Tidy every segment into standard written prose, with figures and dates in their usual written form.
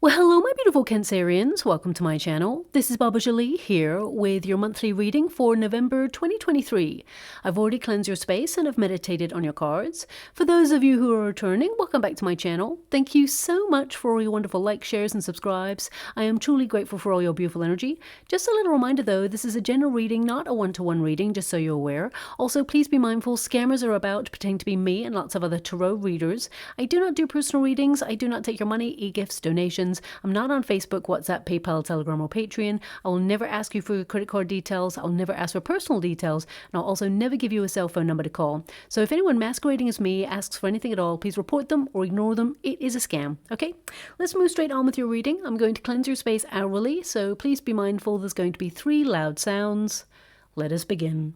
Well, hello, my beautiful Cancerians. Welcome to my channel. This is Baba Jolie here with your monthly reading for November 2023. I've already cleansed your space and have meditated on your cards. For those of you who are returning, welcome back to my channel. Thank you so much for all your wonderful likes, shares, and subscribes. I am truly grateful for all your beautiful energy. Just a little reminder though, this is a general reading, not a one-to-one reading, just so you're aware. Also, please be mindful, scammers are about, pretending to be me and lots of other tarot readers. I do not do personal readings. I do not take your money, e-gifts, donations. I'm not on Facebook, WhatsApp, PayPal, Telegram, or Patreon. I will never ask you for your credit card details. I'll never ask for personal details. And I'll also never give you a cell phone number to call. So if anyone masquerading as me asks for anything at all, please report them or ignore them. It is a scam. Okay, let's move straight on with your reading. I'm going to cleanse your space hourly, so please be mindful there's going to be 3 loud sounds. Let us begin.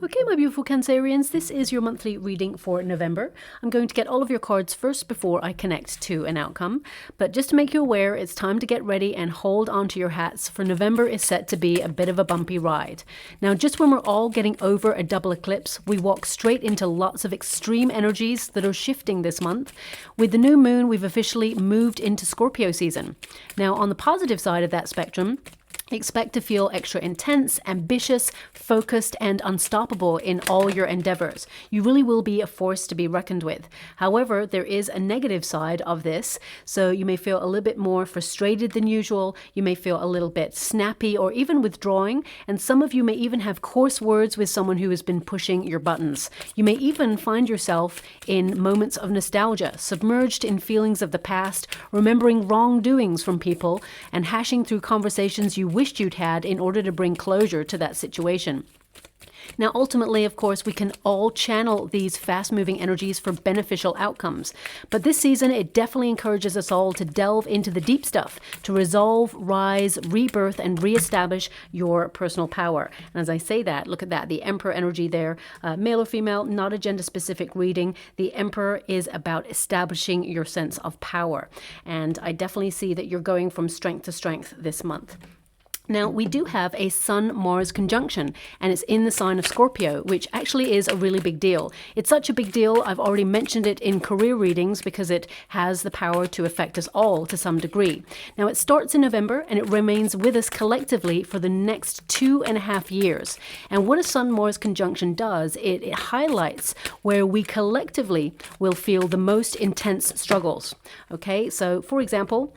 Okay, my beautiful Cancerians, this is your monthly reading for November. I'm going to get all of your cards first before I connect to an outcome. But just to make you aware, it's time to get ready and hold on to your hats, for November is set to be a bit of a bumpy ride. Now, just when we're all getting over a double eclipse, we walk straight into lots of extreme energies that are shifting this month. With the new moon, we've officially moved into Scorpio season. Now, on the positive side of that spectrum, expect to feel extra intense, ambitious, focused, and unstoppable in all your endeavors. You really will be a force to be reckoned with. However, there is a negative side of this, so you may feel a little bit more frustrated than usual. You may feel a little bit snappy or even withdrawing, and some of you may even have coarse words with someone who has been pushing your buttons. You may even find yourself in moments of nostalgia, submerged in feelings of the past, remembering wrongdoings from people, and hashing through conversations you wished you'd had in order to bring closure to that situation. Now, ultimately, of course, we can all channel these fast-moving energies for beneficial outcomes. But this season, it definitely encourages us all to delve into the deep stuff, to resolve, rise, rebirth, and reestablish your personal power. And as I say that, look at that, the Emperor energy there, male or female, not a gender-specific reading. The Emperor is about establishing your sense of power. And I definitely see that you're going from strength to strength this month. Now, we do have a Sun-Mars conjunction, and it's in the sign of Scorpio, which actually is a really big deal. It's such a big deal, I've already mentioned it in career readings because it has the power to affect us all to some degree. Now, it starts in November, and it remains with us collectively for the next 2.5 years. And what a Sun-Mars conjunction does, it highlights where we collectively will feel the most intense struggles. Okay, so for example,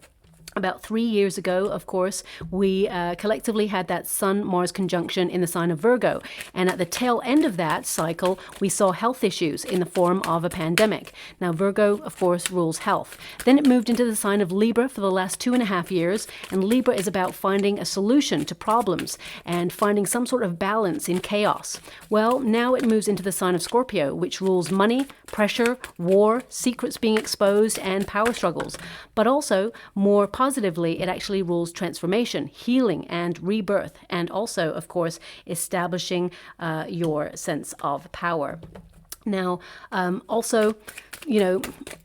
about 3 years ago, of course, we collectively had that Sun-Mars conjunction in the sign of Virgo. And at the tail end of that cycle, we saw health issues in the form of a pandemic. Now, Virgo, of course, rules health. Then it moved into the sign of Libra for the last 2.5 years. And Libra is about finding a solution to problems and finding some sort of balance in chaos. Well, now it moves into the sign of Scorpio, which rules money, pressure, war, secrets being exposed, and power struggles. But also, more positively, it actually rules transformation, healing, and rebirth, and also, of course, establishing your sense of power. Now, also,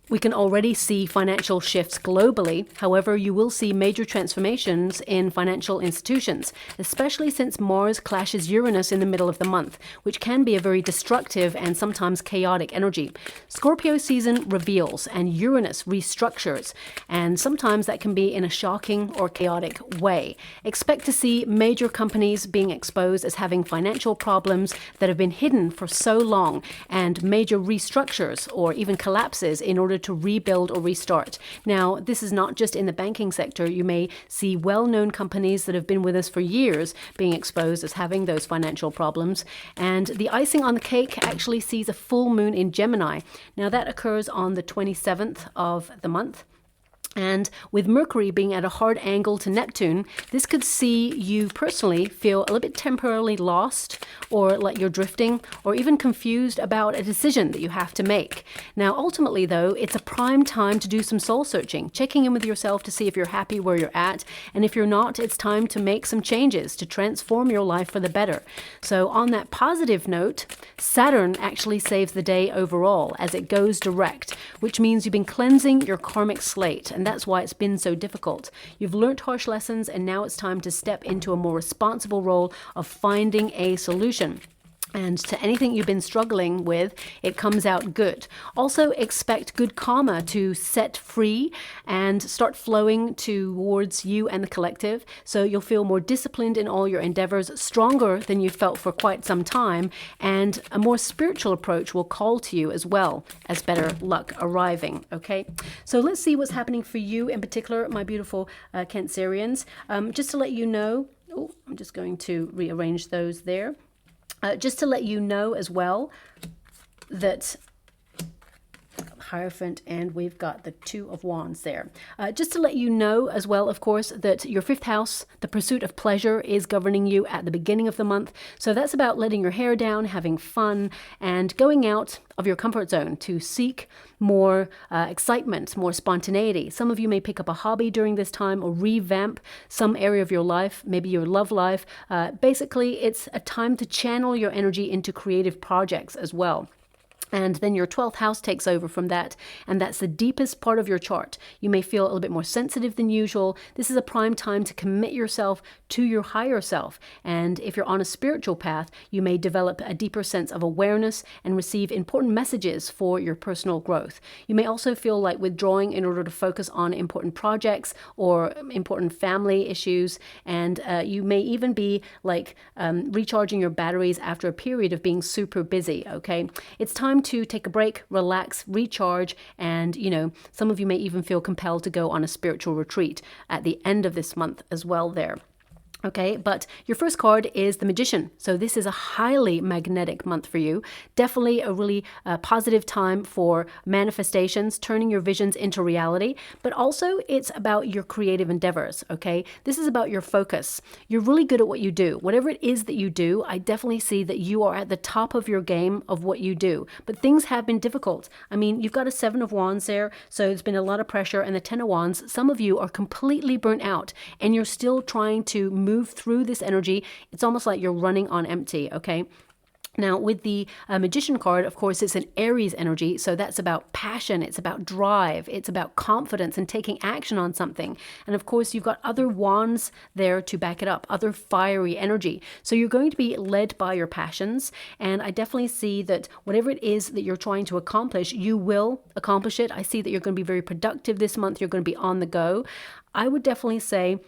we can already see financial shifts globally. However, you will see major transformations in financial institutions, especially since Mars clashes Uranus in the middle of the month, which can be a very destructive and sometimes chaotic energy. Scorpio season reveals and Uranus restructures, and sometimes that can be in a shocking or chaotic way. Expect to see major companies being exposed as having financial problems that have been hidden for so long, and major restructures or even collapses in order to rebuild or restart. Now, this is not just in the banking sector. You may see well-known companies that have been with us for years being exposed as having those financial problems. And the icing on the cake actually sees a full moon in Gemini. Now, that occurs on the 27th of the month. And with Mercury being at a hard angle to Neptune, this could see you personally feel a little bit temporarily lost, or like you're drifting, or even confused about a decision that you have to make. Now, ultimately, though, it's a prime time to do some soul searching, checking in with yourself to see if you're happy where you're at. And if you're not, it's time to make some changes to transform your life for the better. So on that positive note, Saturn actually saves the day overall as it goes direct, which means you've been cleansing your karmic slate. And and that's why it's been so difficult. You've learnt harsh lessons, and now it's time to step into a more responsible role of finding a solution. And to anything you've been struggling with, it comes out good. Also, expect good karma to set free and start flowing towards you and the collective. So you'll feel more disciplined in all your endeavors, stronger than you've felt for quite some time, and a more spiritual approach will call to you as well as better luck arriving. Okay, so let's see what's happening for you in particular, my beautiful Cancerians. Just to let you know, I'm just going to rearrange those there. Just to let you know as well that Hierophant, and we've got the Two of Wands there. Just to let you know as well, of course, that your 5th house, the pursuit of pleasure, is governing you at the beginning of the month. So that's about letting your hair down, having fun, and going out of your comfort zone to seek more excitement, more spontaneity. Some of you may pick up a hobby during this time or revamp some area of your life, maybe your love life. Basically, it's a time to channel your energy into creative projects as well. And then your 12th house takes over from that, and that's the deepest part of your chart. You may feel a little bit more sensitive than usual. This is a prime time to commit yourself to your higher self. And if you're on a spiritual path, you may develop a deeper sense of awareness and receive important messages for your personal growth. You may also feel like withdrawing in order to focus on important projects or important family issues. And you may even be like recharging your batteries after a period of being super busy, okay? It's time to take a break, relax, recharge, and some of you may even feel compelled to go on a spiritual retreat at the end of this month as well there. Okay, but your first card is the Magician. So this is a highly magnetic month for you. Definitely a really positive time for manifestations, turning your visions into reality. But also it's about your creative endeavors, okay? This is about your focus. You're really good at what you do. Whatever it is that you do, I definitely see that you are at the top of your game of what you do. But things have been difficult. I mean, you've got a 7 of Wands there, so there's been a lot of pressure, and the 10 of Wands, some of you are completely burnt out, and you're still trying to move through this energy. It's almost like you're running on empty, okay? Now, with the Magician card, of course, it's an Aries energy, so that's about passion, it's about drive, it's about confidence and taking action on something. And of course, you've got other wands there to back it up, other fiery energy. So you're going to be led by your passions, and I definitely see that whatever it is that you're trying to accomplish, you will accomplish it. I see that you're going to be very productive this month, you're going to be on the go. I would definitely say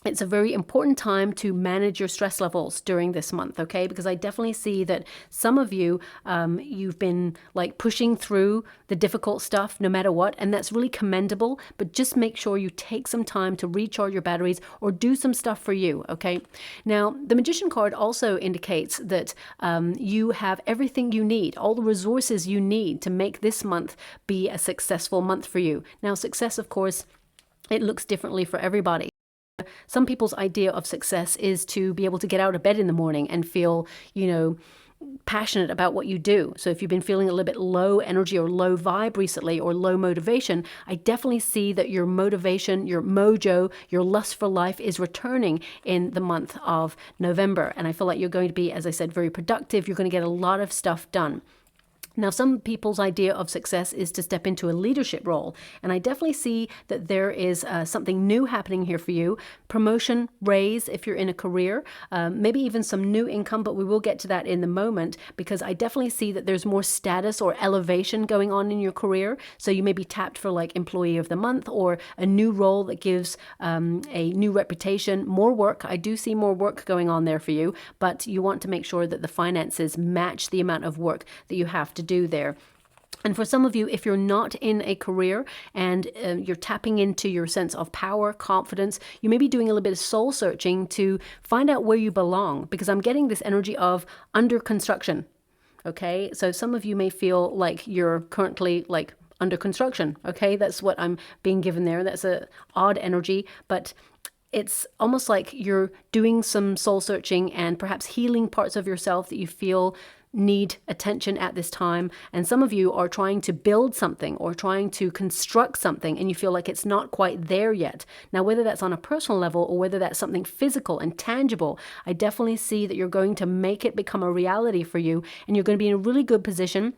it's a very important time to manage your stress levels during this month, okay? Because I definitely see that some of you, you've been like pushing through the difficult stuff no matter what, and that's really commendable, but just make sure you take some time to recharge your batteries or do some stuff for you, okay? Now, the Magician card also indicates that you have everything you need, all the resources you need to make this month be a successful month for you. Now, success, of course, it looks differently for everybody. Some people's idea of success is to be able to get out of bed in the morning and feel, passionate about what you do. So if you've been feeling a little bit low energy or low vibe recently or low motivation, I definitely see that your motivation, your mojo, your lust for life is returning in the month of November. And I feel like you're going to be, as I said, very productive. You're going to get a lot of stuff done. Now, some people's idea of success is to step into a leadership role. And I definitely see that there is something new happening here for you. Promotion, raise if you're in a career, maybe even some new income, but we will get to that in the moment, because I definitely see that there's more status or elevation going on in your career. So you may be tapped for like Employee of the Month or a new role that gives a new reputation, more work. I do see more work going on there for you, but you want to make sure that the finances match the amount of work that you have to do there. And for some of you, if you're not in a career and you're tapping into your sense of power, confidence, you may be doing a little bit of soul searching to find out where you belong, because I'm getting this energy of under construction. Okay, so some of you may feel like you're currently like under construction. Okay, that's what I'm being given there. That's a odd energy, but it's almost like you're doing some soul searching and perhaps healing parts of yourself that you feel need attention at this time. And some of you are trying to build something or trying to construct something, and you feel like it's not quite there yet. Now, whether that's on a personal level or whether that's something physical and tangible, I definitely see that you're going to make it become a reality for you, and you're going to be in a really good position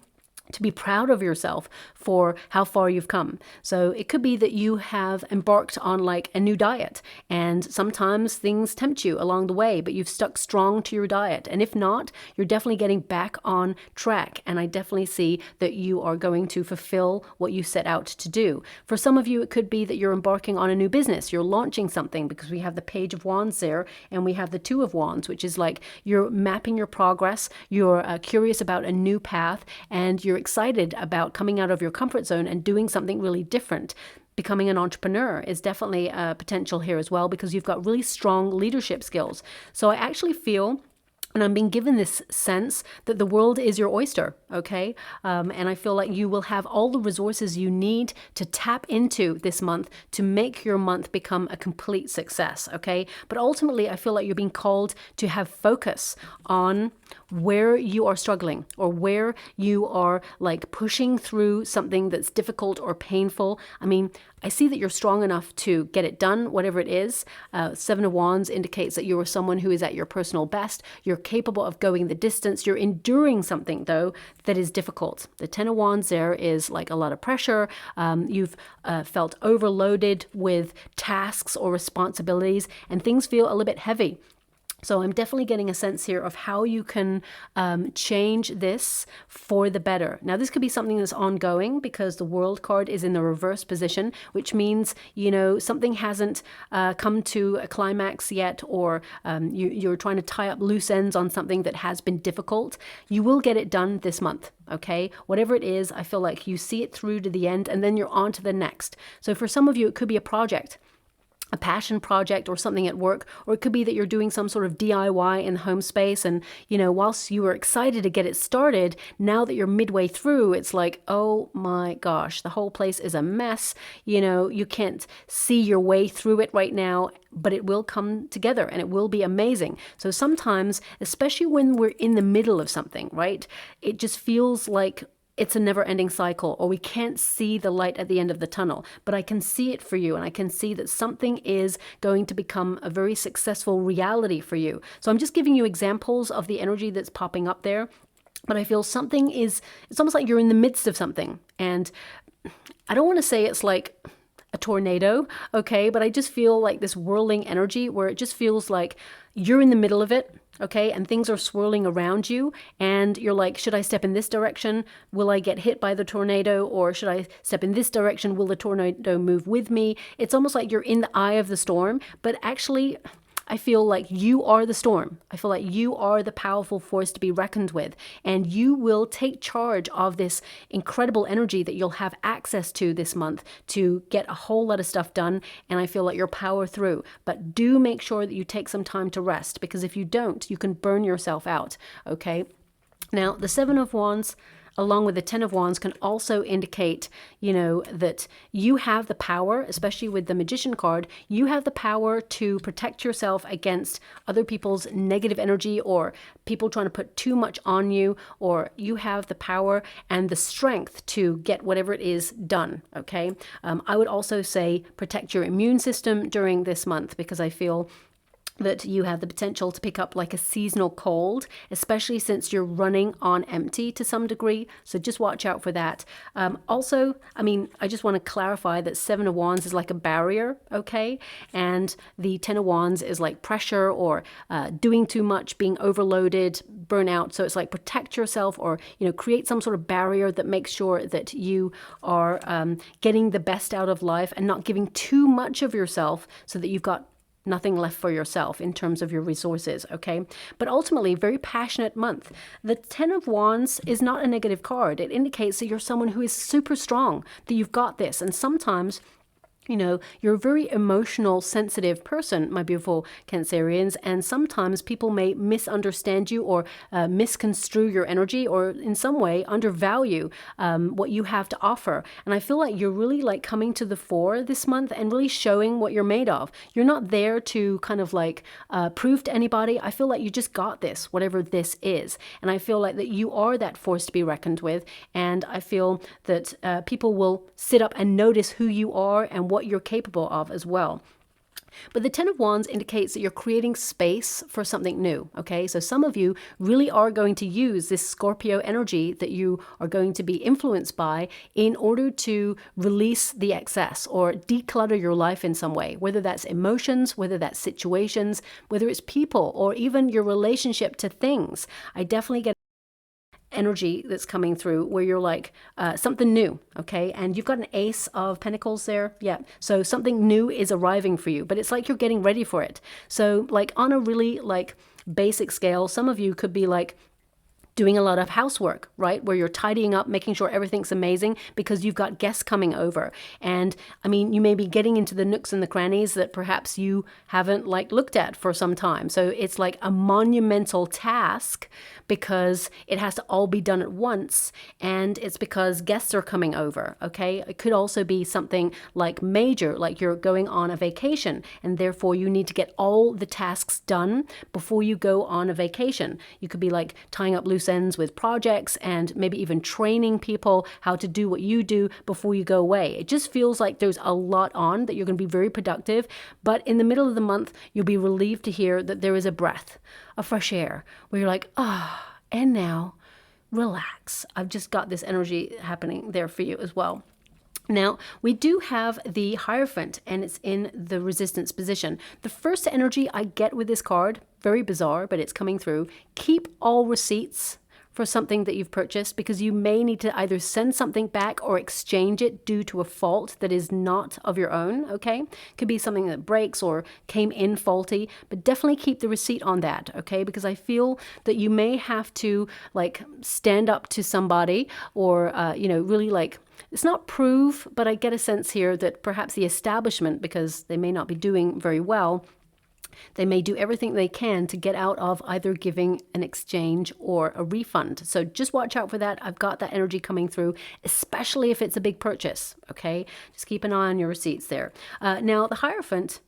to be proud of yourself for how far you've come. So it could be that you have embarked on like a new diet, and sometimes things tempt you along the way, but you've stuck strong to your diet. And if not, you're definitely getting back on track. And I definitely see that you are going to fulfill what you set out to do. For some of you, it could be that you're embarking on a new business. You're launching something, because we have the Page of Wands there, and we have the Two of Wands, which is like you're mapping your progress. You're curious about a new path, and you're excited about coming out of your comfort zone and doing something really different. Becoming an entrepreneur is definitely a potential here as well, because you've got really strong leadership skills. So I actually feel, and I'm being given this sense, that the world is your oyster, okay? And I feel like you will have all the resources you need to tap into this month to make your month become a complete success, okay? But ultimately, I feel like you're being called to have focus on where you are struggling, or where you are like pushing through something that's difficult or painful. I mean, I see that you're strong enough to get it done, whatever it is. Seven of Wands indicates that you are someone who is at your personal best. You're capable of going the distance. You're enduring something, though, that is difficult. The Ten of Wands there is like a lot of pressure. You've felt overloaded with tasks or responsibilities, and things feel a little bit heavy. So I'm definitely getting a sense here of how you can change this for the better. Now, this could be something that's ongoing, because the World card is in the reverse position, which means, you know, something hasn't come to a climax yet, or you're trying to tie up loose ends on something that has been difficult. You will get it done this month, okay? Whatever it is, I feel like you see it through to the end, and then you're on to the next. So for some of you, it could be a project, a passion project, or something at work, or it could be that you're doing some sort of DIY in the home space, and you know, whilst you were excited to get it started, now that you're midway through, it's like, oh my gosh, the whole place is a mess. You know, you can't see your way through it right now, but it will come together and it will be amazing. So sometimes, especially when we're in the middle of something, right, it just feels like it's a never-ending cycle, or we can't see the light at the end of the tunnel. But I can see it for you, and I can see that something is going to become a very successful reality for you. So I'm just giving you examples of the energy that's popping up there. But I feel something is, it's almost like you're in the midst of something. And I don't want to say it's like a tornado, okay? But I just feel like this whirling energy where it just feels like you're in the middle of it. Okay, and things are swirling around you, and you're like, should I step in this direction? Will I get hit by the tornado? Or should I step in this direction? Will the tornado move with me? It's almost like you're in the eye of the storm, but actually, I feel like you are the storm. I feel like you are the powerful force to be reckoned with, and you will take charge of this incredible energy that you'll have access to this month to get a whole lot of stuff done, and I feel like you'll power through. But do make sure that you take some time to rest, because if you don't, you can burn yourself out, okay? Now, the Seven of Wands, along with the Ten of Wands, can also indicate, you know, that you have the power, especially with the Magician card, you have the power to protect yourself against other people's negative energy, or people trying to put too much on you, or you have the power and the strength to get whatever it is done, okay? I would also say protect your immune system during this month, because I feel that you have the potential to pick up like a seasonal cold, especially since you're running on empty to some degree. So just watch out for that. Also, I mean, I just want to clarify that Seven of Wands is like a barrier, okay? And the Ten of Wands is like pressure, or doing too much, being overloaded, burnout. So it's like protect yourself, or, you know, create some sort of barrier that makes sure that you are getting the best out of life and not giving too much of yourself, so that you've got nothing left for yourself in terms of your resources, okay? But ultimately, very passionate month. The Ten of Wands is not a negative card. It indicates that you're someone who is super strong, that you've got this. And sometimes, you know, you're a very emotional, sensitive person, my beautiful Cancerians, and sometimes people may misunderstand you, or misconstrue your energy, or in some way undervalue what you have to offer. And I feel like you're really like coming to the fore this month and really showing what you're made of. You're not there to kind of like prove to anybody. I feel like you just got this, whatever this is. And I feel like that you are that force to be reckoned with. And I feel that people will sit up and notice who you are and what you're capable of as well. But the Ten of Wands indicates that you're creating space for something new, okay? So some of you really are going to use this Scorpio energy that you are going to be influenced by in order to release the excess or declutter your life in some way, whether that's emotions, whether that's situations, whether it's people, or even your relationship to things. I definitely get energy that's coming through where you're like something new, okay? And you've got an Ace of Pentacles there. Yeah, so something new is arriving for you, but it's like you're getting ready for it. So like on a really like basic scale, some of you could be like doing a lot of housework, right? Where you're tidying up, making sure everything's amazing because you've got guests coming over. And I mean, you may be getting into the nooks and the crannies that perhaps you haven't like looked at for some time. So it's like a monumental task because it has to all be done at once. And it's because guests are coming over, okay? It could also be something like major, like you're going on a vacation and therefore you need to get all the tasks done before you go on a vacation. You could be like tying up loose ends with projects and maybe even training people how to do what you do before you go away. It just feels like there's a lot on that you're going to be very productive, but in the middle of the month, you'll be relieved to hear that there is a breath of fresh air where you're like, and now relax. I've just got this energy happening there for you as well. Now, we do have the Hierophant, and it's in the resistance position. The first energy I get with this card, very bizarre, but it's coming through. Keep all receipts for something that you've purchased because you may need to either send something back or exchange it due to a fault that is not of your own, okay? Could be something that breaks or came in faulty, but definitely keep the receipt on that, okay? Because I feel that you may have to like stand up to somebody or, really like, it's not prove, but I get a sense here that perhaps the establishment, because they may not be doing very well, they may do everything they can to get out of either giving an exchange or a refund. So just watch out for that. I've got that energy coming through, especially if it's a big purchase, okay? Just keep an eye on your receipts there. Now, the Hierophant,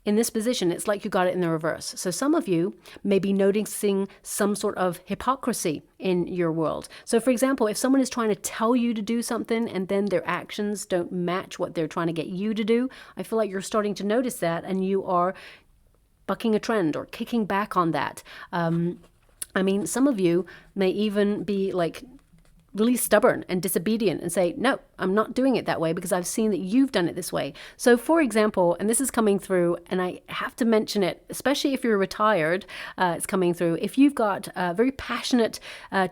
in this position, it's like you got it in the reverse. So some of you may be noticing some sort of hypocrisy in your world. So for example, if someone is trying to tell you to do something and then their actions don't match what they're trying to get you to do, I feel like you're starting to notice that and you are bucking a trend or kicking back on that. I mean, some of you may even be like really stubborn and disobedient and say, no, I'm not doing it that way because I've seen that you've done it this way. So for example, and this is coming through, and I have to mention it, especially if you're retired, it's coming through. If you've got very passionate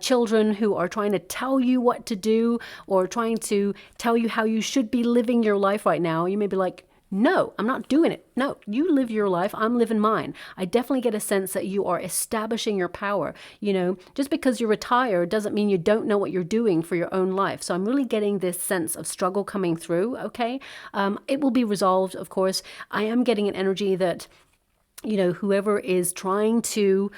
children who are trying to tell you what to do or trying to tell you how you should be living your life right now, you may be like, no, I'm not doing it. No, you live your life. I'm living mine. I definitely get a sense that you are establishing your power. You know, just because you're retired doesn't mean you don't know what you're doing for your own life. So I'm really getting this sense of struggle coming through, okay? It will be resolved, of course. I am getting an energy that, you know, whoever is trying to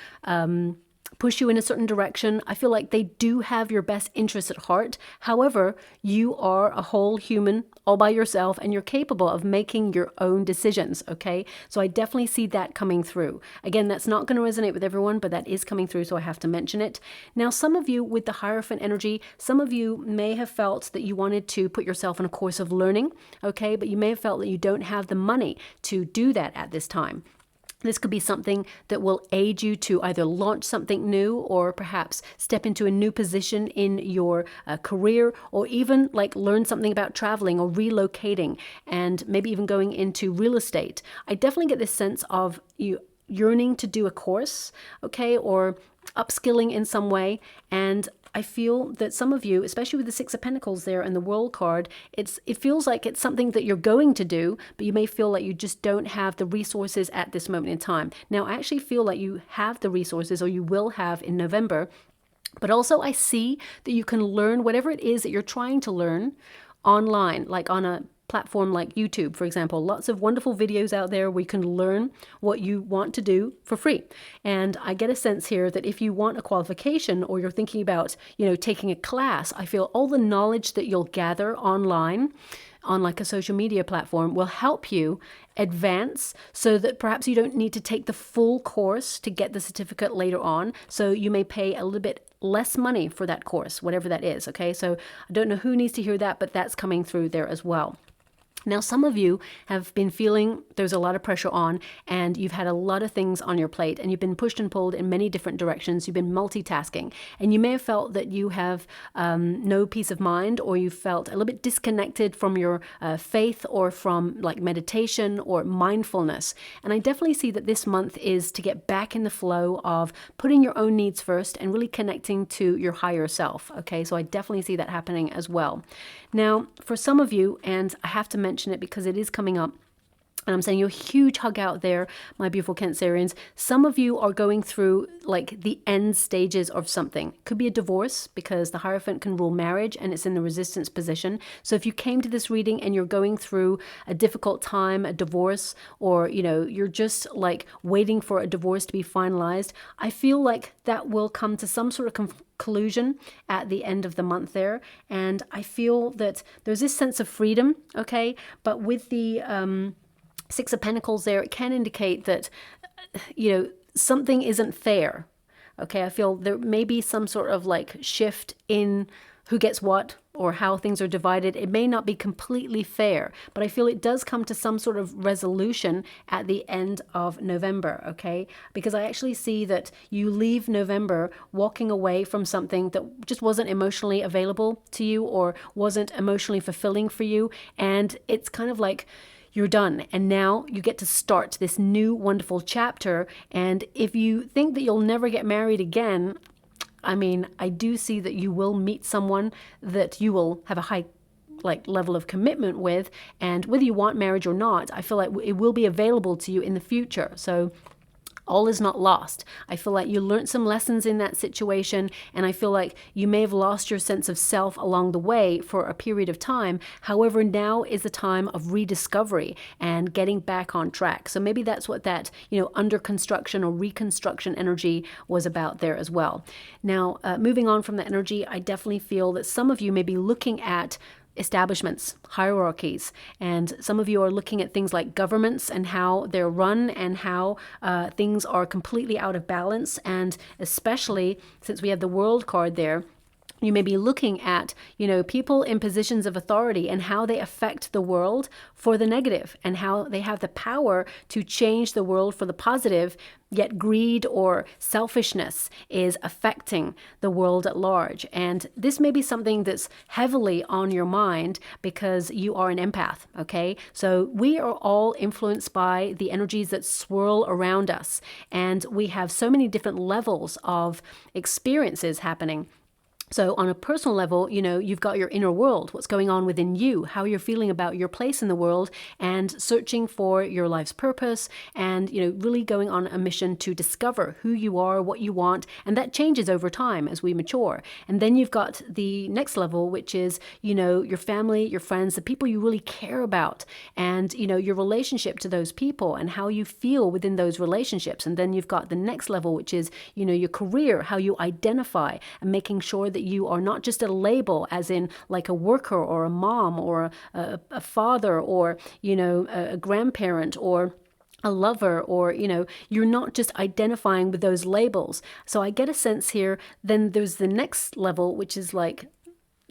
push you in a certain direction, I feel like they do have your best interests at heart. However, you are a whole human all by yourself and you're capable of making your own decisions, okay? So I definitely see that coming through. Again, that's not going to resonate with everyone, but that is coming through, so I have to mention it. Now, some of you with the Hierophant energy, some of you may have felt that you wanted to put yourself in a course of learning, okay? But you may have felt that you don't have the money to do that at this time. This could be something that will aid you to either launch something new or perhaps step into a new position in your career, or even like learn something about traveling or relocating and maybe even going into real estate. I definitely get this sense of you yearning to do a course, okay, or upskilling in some way. And I feel that some of you, especially with the Six of Pentacles there and the World card, it feels like it's something that you're going to do, but you may feel like you just don't have the resources at this moment in time. Now, I actually feel like you have the resources, or you will have in November, but also I see that you can learn whatever it is that you're trying to learn online, like on a platform like YouTube, for example. Lots of wonderful videos out there where you can learn what you want to do for free. And I get a sense here that if you want a qualification or you're thinking about, you know, taking a class, I feel all the knowledge that you'll gather online on like a social media platform will help you advance so that perhaps you don't need to take the full course to get the certificate later on. So you may pay a little bit less money for that course, whatever that is. Okay, so I don't know who needs to hear that, but that's coming through there as well. Now, some of you have been feeling there's a lot of pressure on, and you've had a lot of things on your plate, and you've been pushed and pulled in many different directions. You've been multitasking, and you may have felt that you have no peace of mind, or you felt a little bit disconnected from your faith, or from like meditation or mindfulness. And I definitely see that this month is to get back in the flow of putting your own needs first and really connecting to your higher self. Okay, so I definitely see that happening as well. Now, for some of you, and I have to mention it because it is coming up, and I'm sending you a huge hug out there, my beautiful Cancerians. Some of you are going through like the end stages of something. Could be a divorce, because the Hierophant can rule marriage and it's in the resistance position. So if you came to this reading and you're going through a difficult time, a divorce, or you're just like waiting for a divorce to be finalized, I feel like that will come to some sort of conclusion at the end of the month there. And I feel that there's this sense of freedom, okay? But with the Six of Pentacles there, it can indicate that, something isn't fair. Okay, I feel there may be some sort of like shift in who gets what or how things are divided. It may not be completely fair, but I feel it does come to some sort of resolution at the end of November, okay? Because I actually see that you leave November walking away from something that just wasn't emotionally available to you or wasn't emotionally fulfilling for you. And it's kind of like you're done, and now you get to start this new wonderful chapter. And if you think that you'll never get married again, I mean, I do see that you will meet someone that you will have a high level of commitment with, and whether you want marriage or not, I feel like it will be available to you in the future. So all is not lost. I feel like you learned some lessons in that situation, and I feel like you may have lost your sense of self along the way for a period of time. However, now is the time of rediscovery and getting back on track. So maybe that's what that, under construction or reconstruction energy was about there as well. Now, moving on from that energy, I definitely feel that some of you may be looking at establishments, hierarchies, and some of you are looking at things like governments and how they're run and how things are completely out of balance. And especially since we have the World card there, you may be looking at, people in positions of authority and how they affect the world for the negative and how they have the power to change the world for the positive, yet greed or selfishness is affecting the world at large. And this may be something that's heavily on your mind because you are an empath, okay? So we are all influenced by the energies that swirl around us, and we have so many different levels of experiences happening. So on a personal level, you've got your inner world, what's going on within you, how you're feeling about your place in the world, and searching for your life's purpose, and, really going on a mission to discover who you are, what you want, and that changes over time as we mature. And then you've got the next level, which is, your family, your friends, the people you really care about, and, your relationship to those people and how you feel within those relationships. And then you've got the next level, which is, your career, how you identify, and making sure that you are not just a label, as in like a worker or a mom or a father or, a grandparent or a lover, or, you're not just identifying with those labels. So I get a sense here, then there's the next level, which is like,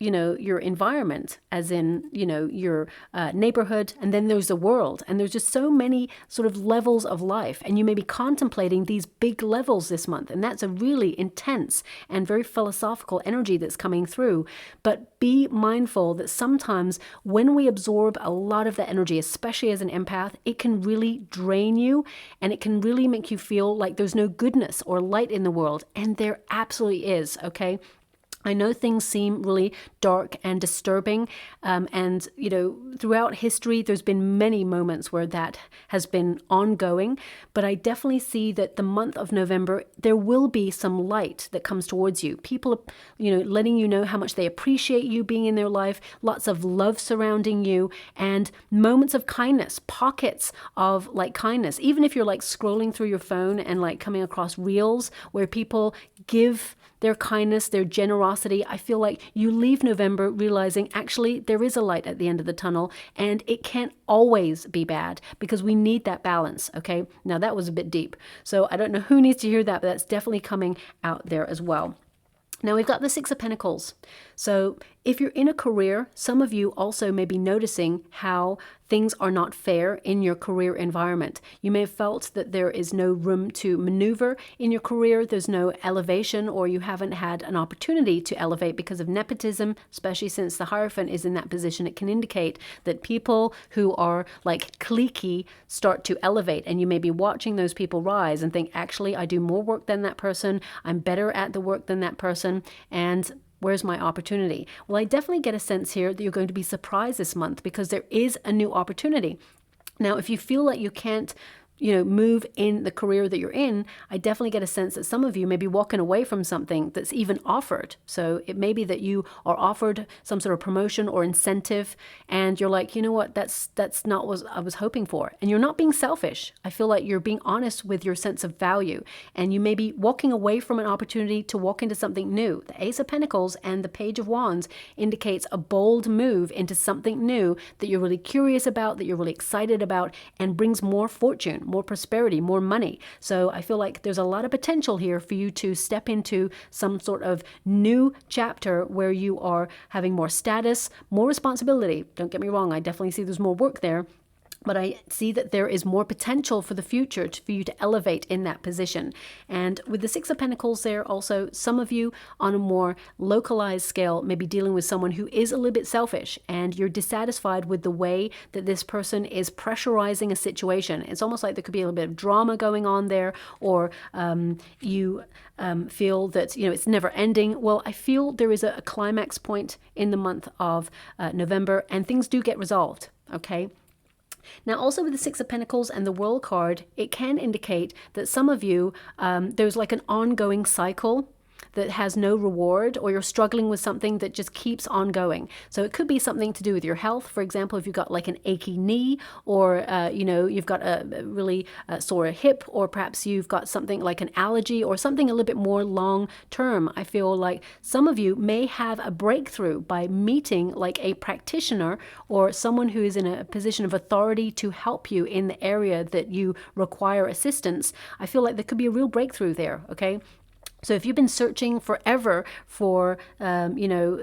your environment, as in, your neighborhood, and then there's the world. And there's just so many sort of levels of life. And you may be contemplating these big levels this month. And that's a really intense and very philosophical energy that's coming through. But be mindful that sometimes when we absorb a lot of that energy, especially as an empath, it can really drain you, and it can really make you feel like there's no goodness or light in the world. And there absolutely is, okay? I know things seem really dark and disturbing, and, throughout history, there's been many moments where that has been ongoing, but I definitely see that the month of November, there will be some light that comes towards you. People, letting you know how much they appreciate you being in their life, lots of love surrounding you, and moments of kindness, pockets of kindness. Even if you're scrolling through your phone and coming across reels where people give their kindness, their generosity, I feel like you leave November realizing actually there is a light at the end of the tunnel, and it can't always be bad because we need that balance, okay? Now that was a bit deep. So I don't know who needs to hear that, but that's definitely coming out there as well. Now we've got the Six of Pentacles. So If you're in a career, some of you also may be noticing how things are not fair in your career environment. You may have felt that there is no room to maneuver in your career, there's no elevation, or you haven't had an opportunity to elevate because of nepotism, especially since the Hierophant is in that position. It can indicate that people who are like cliquey start to elevate, and you may be watching those people rise and think, actually, I do more work than that person, I'm better at the work than that person, and where's my opportunity? Well, I definitely get a sense here that you're going to be surprised this month because there is a new opportunity. Now, if you feel like you can't move in the career that you're in, I definitely get a sense that some of you may be walking away from something that's even offered. So it may be that you are offered some sort of promotion or incentive, and you're like, you know what, that's not what I was hoping for. And you're not being selfish. I feel like you're being honest with your sense of value, and you may be walking away from an opportunity to walk into something new. The Ace of Pentacles and the Page of Wands indicates a bold move into something new that you're really curious about, that you're really excited about, and brings more fortune, more prosperity, more money. So I feel like there's a lot of potential here for you to step into some sort of new chapter where you are having more status, more responsibility. Don't get me wrong, I definitely see there's more work there. But I see that there is more potential for the future for you to elevate in that position. And with the Six of Pentacles there also, some of you on a more localized scale may be dealing with someone who is a little bit selfish, and you're dissatisfied with the way that this person is pressurizing a situation. It's almost like there could be a little bit of drama going on there, or you feel that it's never ending. Well, I feel there is a climax point in the month of November, and things do get resolved, okay? Now, also with the Six of Pentacles and the World card, it can indicate that some of you, there's like an ongoing cycle that has no reward, or you're struggling with something that just keeps on going. So it could be something to do with your health. For example, if you've got like an achy knee, or you've got a really sore hip, or perhaps you've got something like an allergy or something a little bit more long term. I feel like some of you may have a breakthrough by meeting like a practitioner or someone who is in a position of authority to help you in the area that you require assistance. I feel like there could be a real breakthrough there, okay? So if you've been searching forever for,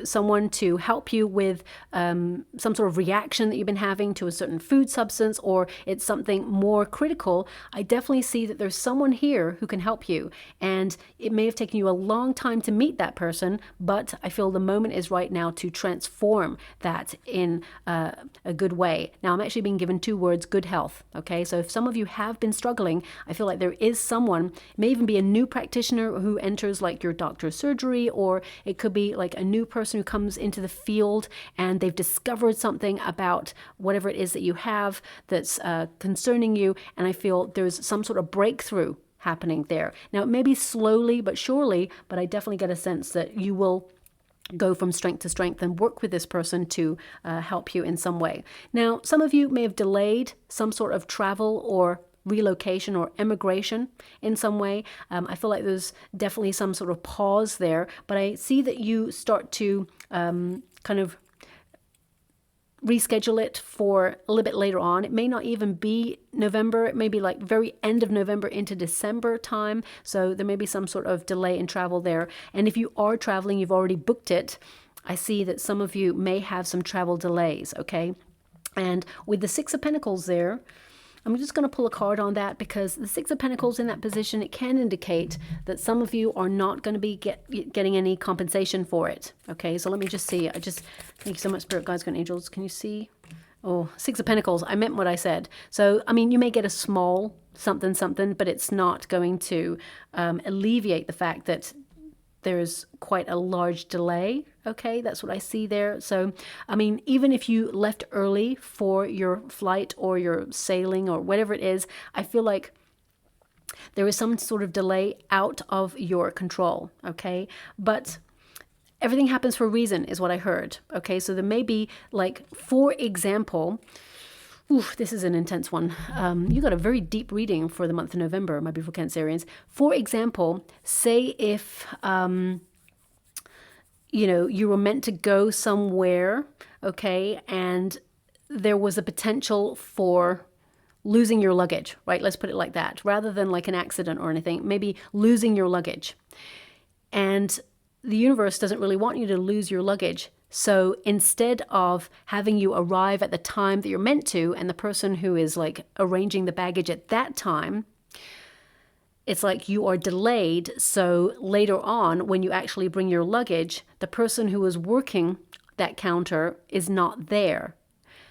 someone to help you with some sort of reaction that you've been having to a certain food substance, or it's something more critical, I definitely see that there's someone here who can help you. And it may have taken you a long time to meet that person, but I feel the moment is right now to transform that in a good way. Now, I'm actually being given two words: good health. Okay, so if some of you have been struggling, I feel like there is someone, it may even be a new practitioner who enters like your doctor's surgery, or it could be like a new person who comes into the field and they've discovered something about whatever it is that you have that's concerning you, and I feel there's some sort of breakthrough happening there. Now, it may be slowly but surely, but I definitely get a sense that you will go from strength to strength and work with this person to help you in some way. Now, some of you may have delayed some sort of travel or relocation or emigration in some way. I feel like there's definitely some sort of pause there, but I see that you start to kind of reschedule it for a little bit later on. It may not even be November. It may be like very end of November into December time. So there may be some sort of delay in travel there. And if you are traveling, you've already booked it, I see that some of you may have some travel delays, okay? And with the Six of Pentacles there, I'm just going to pull a card on that, because the Six of Pentacles in that position, it can indicate that some of you are not going to be getting any compensation for it. Okay, so let me just see. Thank you so much, Spirit Guides, and Angels. Can you see? Oh, Six of Pentacles. I meant what I said. So, I mean, you may get a small something, but it's not going to alleviate the fact that there's quite a large delay. Okay, that's what I see there. So, I mean, even if you left early for your flight or your sailing or whatever it is, I feel like there is some sort of delay out of your control. Okay, but everything happens for a reason is what I heard. Okay, so there may be, like, for example, this is an intense one. You got a very deep reading for the month of November, my beautiful Cancerians. For example, say if you were meant to go somewhere, okay, and there was a potential for losing your luggage, right? Let's put it like that, rather than like an accident or anything, maybe losing your luggage. And the universe doesn't really want you to lose your luggage. So instead of having you arrive at the time that you're meant to, and the person who is like arranging the baggage at that time, it's like you are delayed. So later on, when you actually bring your luggage, the person who is working that counter is not there.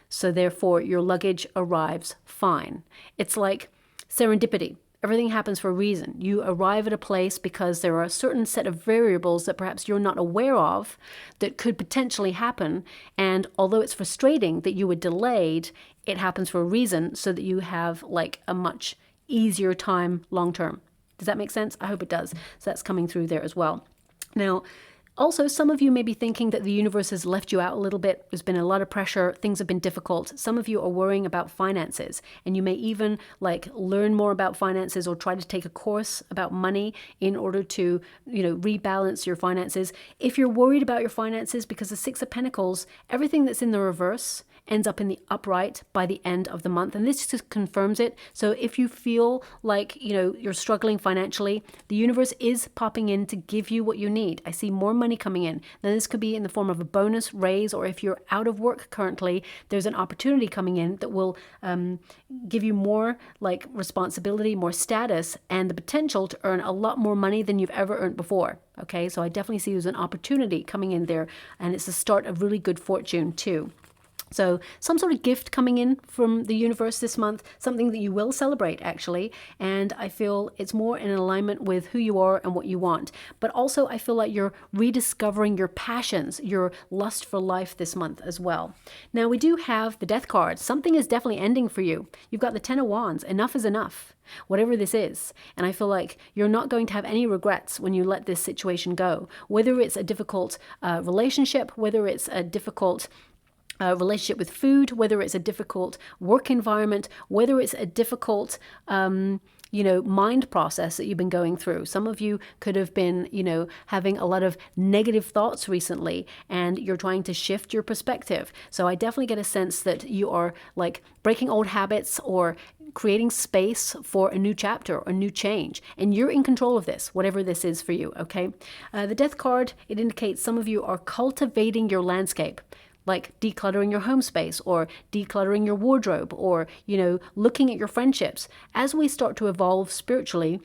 So therefore, your luggage arrives fine. It's like serendipity. Everything happens for a reason. You arrive at a place because there are a certain set of variables that perhaps you're not aware of that could potentially happen. And although it's frustrating that you were delayed, it happens for a reason so that you have like a much easier time long term. Does that make sense? I hope it does. So that's coming through there as well. Now, also, some of you may be thinking that the universe has left you out a little bit. There's been a lot of pressure. Things have been difficult. Some of you are worrying about finances, and you may even like learn more about finances or try to take a course about money in order to, rebalance your finances. If you're worried about your finances, because the Six of Pentacles, everything that's in the reverse ends up in the upright by the end of the month. And this just confirms it. So if you feel like, you're struggling financially, the universe is popping in to give you what you need. I see more money coming in. Now this could be in the form of a bonus raise, or if you're out of work currently, there's an opportunity coming in that will give you more like responsibility, more status, and the potential to earn a lot more money than you've ever earned before. Okay, so I definitely see there's an opportunity coming in there, and it's the start of really good fortune too. So some sort of gift coming in from the universe this month, something that you will celebrate actually. And I feel it's more in alignment with who you are and what you want. But also I feel like you're rediscovering your passions, your lust for life this month as well. Now we do have the Death card. Something is definitely ending for you. You've got the Ten of Wands. Enough is enough, whatever this is. And I feel like you're not going to have any regrets when you let this situation go. Whether it's a difficult relationship, whether it's a difficult relationship with food, whether it's a difficult work environment, whether it's a difficult, mind process that you've been going through. Some of you could have been, having a lot of negative thoughts recently, and you're trying to shift your perspective. So I definitely get a sense that you are like breaking old habits or creating space for a new chapter or new change. And you're in control of this, whatever this is for you, okay? The Death card, it indicates some of you are cultivating your landscape, like decluttering your home space or decluttering your wardrobe or, looking at your friendships. As we start to evolve spiritually,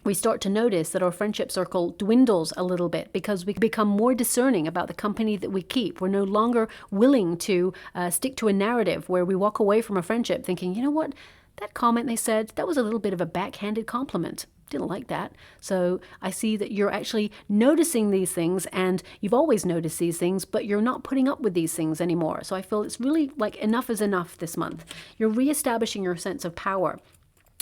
we start to notice that our friendship circle dwindles a little bit because we become more discerning about the company that we keep. We're no longer willing to stick to a narrative where we walk away from a friendship thinking, you know what, that comment they said, that was a little bit of a backhanded compliment. Didn't like that. So I see that you're actually noticing these things, and you've always noticed these things, but you're not putting up with these things anymore. So I feel it's really like enough is enough this month. You're reestablishing your sense of power.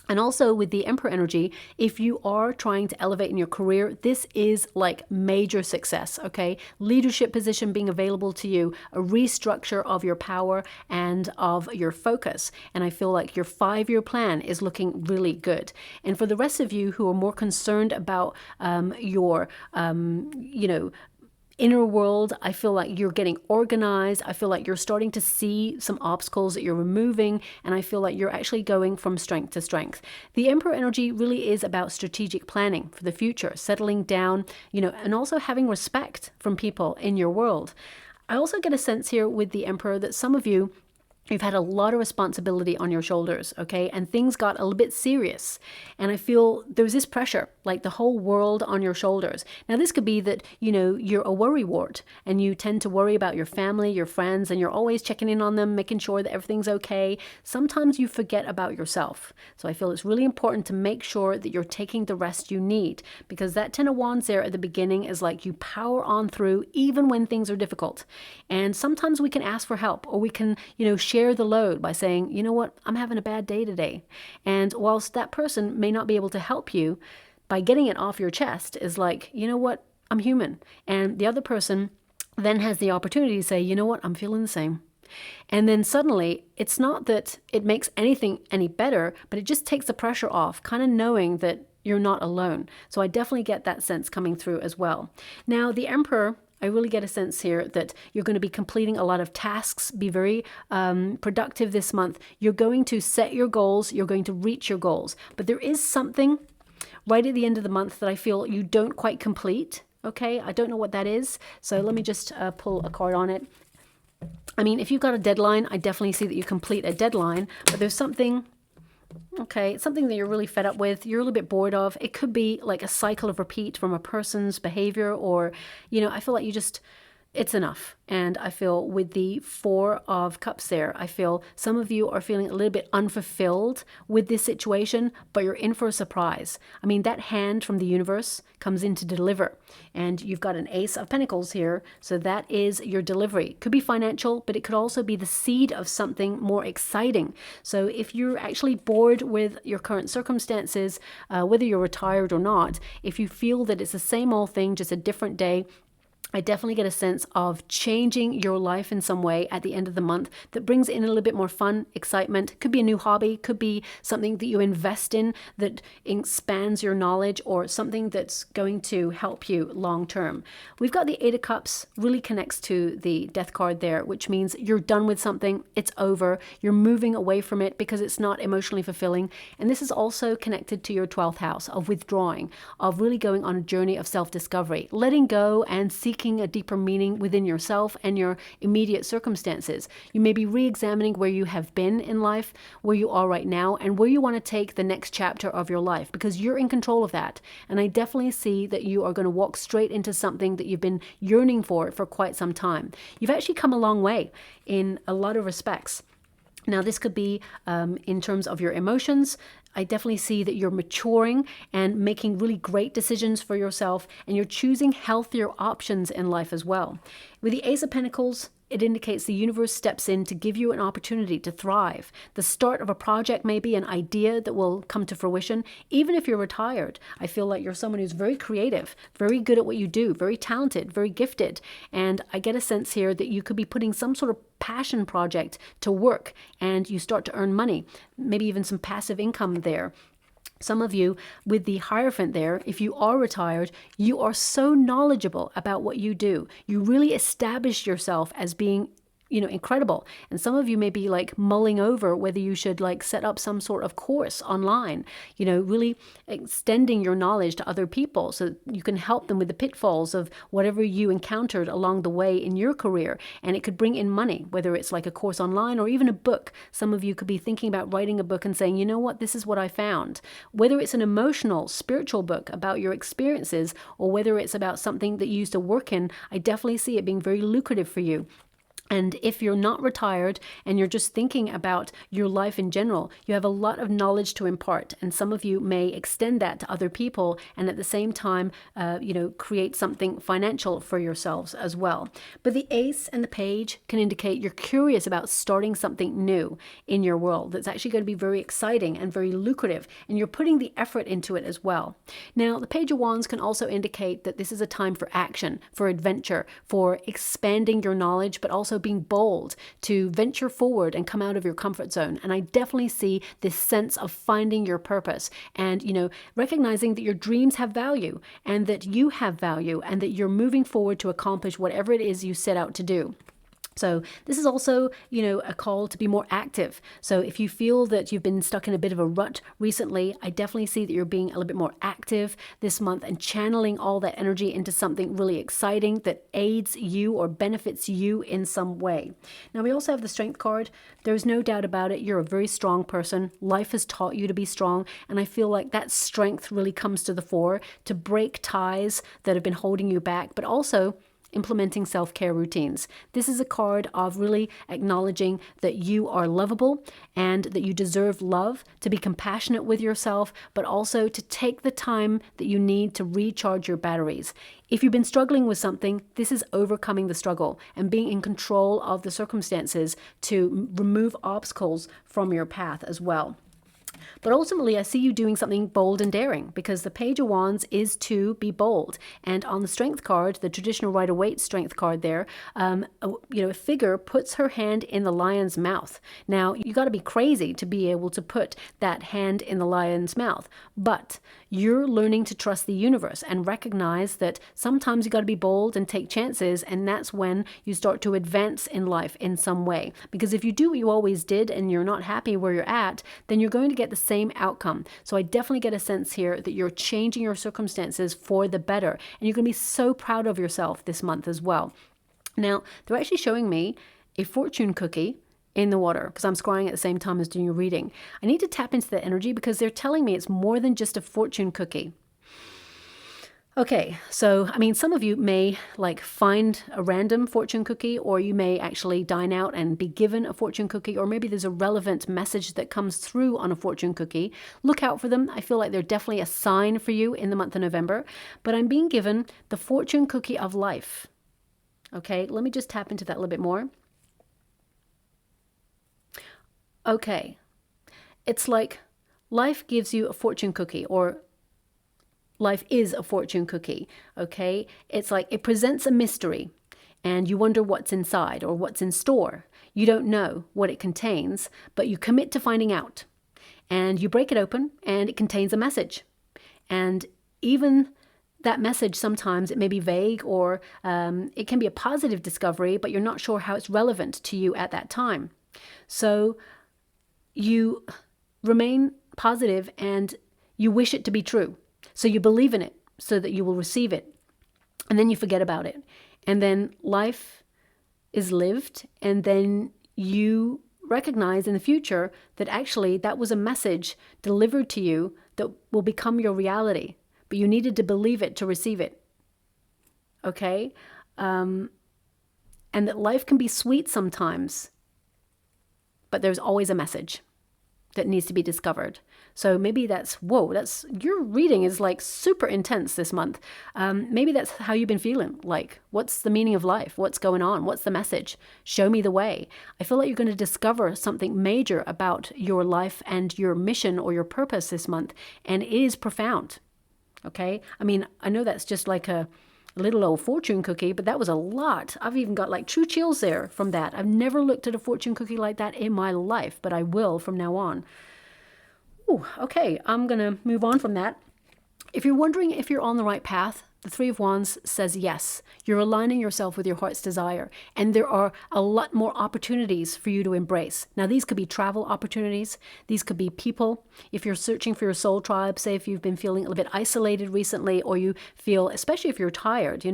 And also with the Emperor energy, if you are trying to elevate in your career, this is like major success, okay? Leadership position being available to you, a restructure of your power and of your focus. And I feel like your 5-year plan is looking really good. And for the rest of you who are more concerned about your, inner world, I feel like you're getting organized. I feel like you're starting to see some obstacles that you're removing, and I feel like you're actually going from strength to strength. The Emperor energy really is about strategic planning for the future, settling down, and also having respect from people in your world. I also get a sense here with the Emperor that some of you, you've had a lot of responsibility on your shoulders, okay? And things got a little bit serious. And I feel there's this pressure, like the whole world on your shoulders. Now, this could be that, you're a worrywart and you tend to worry about your family, your friends, and you're always checking in on them, making sure that everything's okay. Sometimes you forget about yourself. So I feel it's really important to make sure that you're taking the rest you need, because that Ten of Wands there at the beginning is like you power on through even when things are difficult. And sometimes we can ask for help, or we can, share the load by saying, you know what, I'm having a bad day today. And whilst that person may not be able to help you, by getting it off your chest is like, you know what, I'm human. And the other person then has the opportunity to say, you know what, I'm feeling the same. And then suddenly, it's not that it makes anything any better, but it just takes the pressure off, kind of knowing that you're not alone. So I definitely get that sense coming through as well. Now, the Emperor, I really get a sense here that you're going to be completing a lot of tasks, be very productive this month. You're going to set your goals, you're going to reach your goals. But there is something right at the end of the month that I feel you don't quite complete, Okay, I don't know what that is. So let me just pull a card on it. I mean, if you've got a deadline, I definitely see that you complete a deadline, but there's something, okay, it's something that you're really fed up with, you're a little bit bored of. It could be like a cycle of repeat from a person's behavior, or, you know, I feel like you just, it's enough. And I feel with the Four of Cups there, I feel some of you are feeling a little bit unfulfilled with this situation, but you're in for a surprise. I mean, that hand from the universe comes in to deliver, and you've got an Ace of Pentacles here. So that is your delivery. Could be financial, but it could also be the seed of something more exciting. So if you're actually bored with your current circumstances, whether you're retired or not, if you feel that it's the same old thing, just a different day, I definitely get a sense of changing your life in some way at the end of the month that brings in a little bit more fun, excitement. Could be a new hobby, could be something that you invest in that expands your knowledge, or something that's going to help you long term. We've got the Eight of Cups, really connects to the Death card there, which means you're done with something, it's over, you're moving away from it because it's not emotionally fulfilling. And this is also connected to your 12th house of withdrawing, of really going on a journey of self-discovery, letting go and seeking a deeper meaning within yourself and your immediate circumstances. You may be re-examining where you have been in life, where you are right now, and where you want to take the next chapter of your life, because you're in control of that. And I definitely see that you are going to walk straight into something that you've been yearning for quite some time. You've actually come a long way in a lot of respects. Now, this could be in terms of your emotions. I definitely see that you're maturing and making really great decisions for yourself, and you're choosing healthier options in life as well. With the Ace of Pentacles, it indicates the universe steps in to give you an opportunity to thrive. The start of a project may be an idea that will come to fruition. Even if you're retired, I feel like you're someone who's very creative, very good at what you do, very talented, very gifted. And I get a sense here that you could be putting some sort of passion project to work, and you start to earn money, maybe even some passive income there. Some of you with the Hierophant there, if you are retired, you are so knowledgeable about what you do. You really establish yourself as being, you know, incredible. And some of you may be like mulling over whether you should like set up some sort of course online, you know, really extending your knowledge to other people so you can help them with the pitfalls of whatever you encountered along the way in your career. And it could bring in money, whether it's like a course online or even a book. Some of you could be thinking about writing a book and saying, you know what, this is what I found. Whether it's an emotional, spiritual book about your experiences, or whether it's about something that you used to work in, I definitely see it being very lucrative for you. And if you're not retired and you're just thinking about your life in general, you have a lot of knowledge to impart. And some of you may extend that to other people, and at the same time, create something financial for yourselves as well. But the Ace and the Page can indicate you're curious about starting something new in your world that's actually going to be very exciting and very lucrative, and you're putting the effort into it as well. Now, the Page of Wands can also indicate that this is a time for action, for adventure, for expanding your knowledge, but also being bold to venture forward and come out of your comfort zone. And I definitely see this sense of finding your purpose and, you know, recognizing that your dreams have value and that you have value and that you're moving forward to accomplish whatever it is you set out to do. So this is also, you know, a call to be more active. So if you feel that you've been stuck in a bit of a rut recently, I definitely see that you're being a little bit more active this month and channeling all that energy into something really exciting that aids you or benefits you in some way. Now, we also have the Strength card. There's no doubt about it. You're a very strong person. Life has taught you to be strong. And I feel like that strength really comes to the fore to break ties that have been holding you back, but also implementing self-care routines. This is a card of really acknowledging that you are lovable and that you deserve love, to be compassionate with yourself, but also to take the time that you need to recharge your batteries. If you've been struggling with something, this is overcoming the struggle and being in control of the circumstances to remove obstacles from your path as well. But ultimately, I see you doing something bold and daring, because the Page of Wands is to be bold. And on the Strength card, the traditional Rider-Waite Strength card there, a figure puts her hand in the lion's mouth. Now, you got to be crazy to be able to put that hand in the lion's mouth, but you're learning to trust the universe and recognize that sometimes you got to be bold and take chances, and that's when you start to advance in life in some way. Because if you do what you always did and you're not happy where you're at, then you're going to get the same outcome. So I definitely get a sense here that you're changing your circumstances for the better, and you're going to be so proud of yourself this month as well. Now, they're actually showing me a fortune cookie in the water, because I'm scrying at the same time as doing a reading. I need to tap into that energy because they're telling me it's more than just a fortune cookie. Okay, so, I mean, some of you may like find a random fortune cookie, or you may actually dine out and be given a fortune cookie, or maybe there's a relevant message that comes through on a fortune cookie. Look out for them. I feel like they're definitely a sign for you in the month of November, but I'm being given the fortune cookie of life. Okay, let me just tap into that a little bit more. Okay, it's like life gives you a fortune cookie, or life is a fortune cookie, okay? It's like it presents a mystery and you wonder what's inside or what's in store. You don't know what it contains, but you commit to finding out. And you break it open and it contains a message. And even that message, sometimes it may be vague, or it can be a positive discovery, but you're not sure how it's relevant to you at that time. So you remain positive and you wish it to be true. So you believe in it so that you will receive it. And then you forget about it. And then life is lived. And then you recognize in the future that actually that was a message delivered to you that will become your reality. But you needed to believe it to receive it. Okay? And that life can be sweet sometimes, but there's always a message that needs to be discovered. So maybe that's, whoa, that's, your reading is like super intense this month. Maybe that's how you've been feeling. Like, what's the meaning of life? What's going on? What's the message? Show me the way. I feel like you're going to discover something major about your life and your mission or your purpose this month. And it is profound. Okay? I mean, I know that's just like a little old fortune cookie, but that was a lot. I've even got like true chills there from that. I've never looked at a fortune cookie like that in my life, but I will from now on. Ooh, okay, I'm going to move on from that. If you're wondering if you're on the right path, the Three of Wands says yes. You're aligning yourself with your heart's desire, and there are a lot more opportunities for you to embrace. Now, these could be travel opportunities. These could be people. If you're searching for your soul tribe, say if you've been feeling a little bit isolated recently, or you feel, especially if you're tired,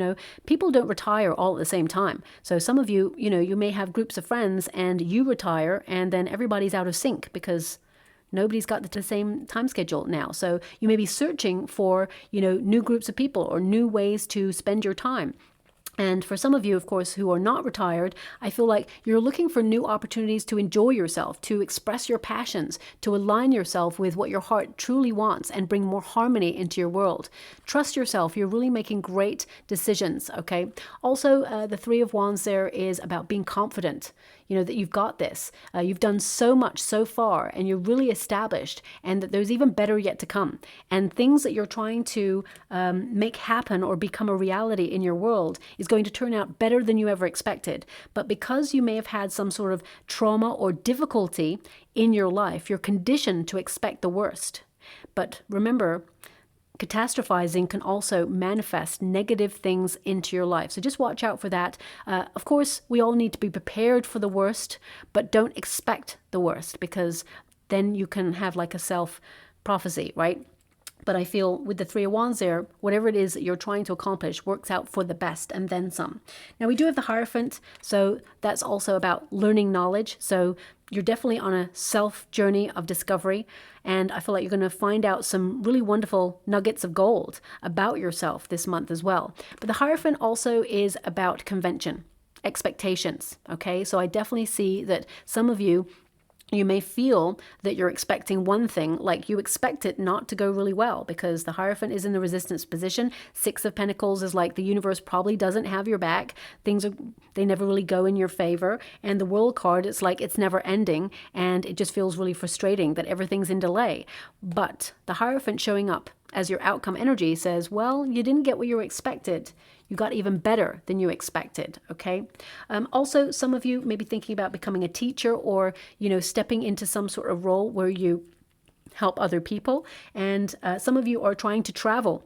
people don't retire all at the same time. So some of you, you may have groups of friends and you retire and then everybody's out of sync because nobody's got the same time schedule now. So you may be searching for, new groups of people or new ways to spend your time. And for some of you, of course, who are not retired, I feel like you're looking for new opportunities to enjoy yourself, to express your passions, to align yourself with what your heart truly wants and bring more harmony into your world. Trust yourself. You're really making great decisions, okay? Also, the Three of Wands there is about being confident, that you've got this. You've done so much so far and you're really established, and that there's even better yet to come. And things that you're trying to make happen or become a reality in your world is going to turn out better than you ever expected. But because you may have had some sort of trauma or difficulty in your life, you're conditioned to expect the worst. But remember, catastrophizing can also manifest negative things into your life. So just watch out for that. Of course, we all need to be prepared for the worst, but don't expect the worst, because then you can have like a self-prophecy, right? But I feel with the Three of Wands there, whatever it is that you're trying to accomplish works out for the best and then some. Now we do have the Hierophant, so that's also about learning knowledge. So you're definitely on a self journey of discovery, and I feel like you're going to find out some really wonderful nuggets of gold about yourself this month as well. But the Hierophant also is about convention, expectations, okay? So I definitely see that some of you may feel that you're expecting one thing, like you expect it not to go really well, because the Hierophant is in the resistance position. Six of Pentacles is like the universe probably doesn't have your back. They never really go in your favor. And the World card, it's like it's never ending, and it just feels really frustrating that everything's in delay. But the Hierophant showing up as your outcome energy says, well, you didn't get what you expected. You got even better than you expected, okay? Also, some of you may be thinking about becoming a teacher, or, stepping into some sort of role where you help other people. And some of you are trying to travel.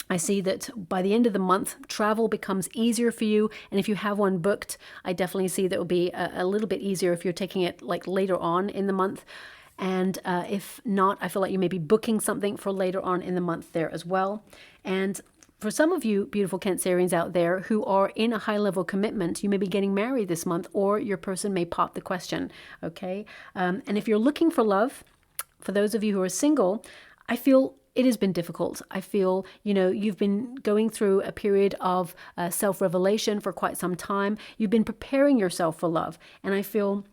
I see that by the end of the month, travel becomes easier for you. And if you have one booked, I definitely see that it will be a little bit easier if you're taking it like later on in the month. And if not, I feel like you may be booking something for later on in the month there as well. And for some of you beautiful Cancerians out there who are in a high level commitment, you may be getting married this month, or your person may pop the question. Okay. And if you're looking for love, for those of you who are single, I feel it has been difficult. I feel, you've been going through a period of self-revelation for quite some time. You've been preparing yourself for love. And I feel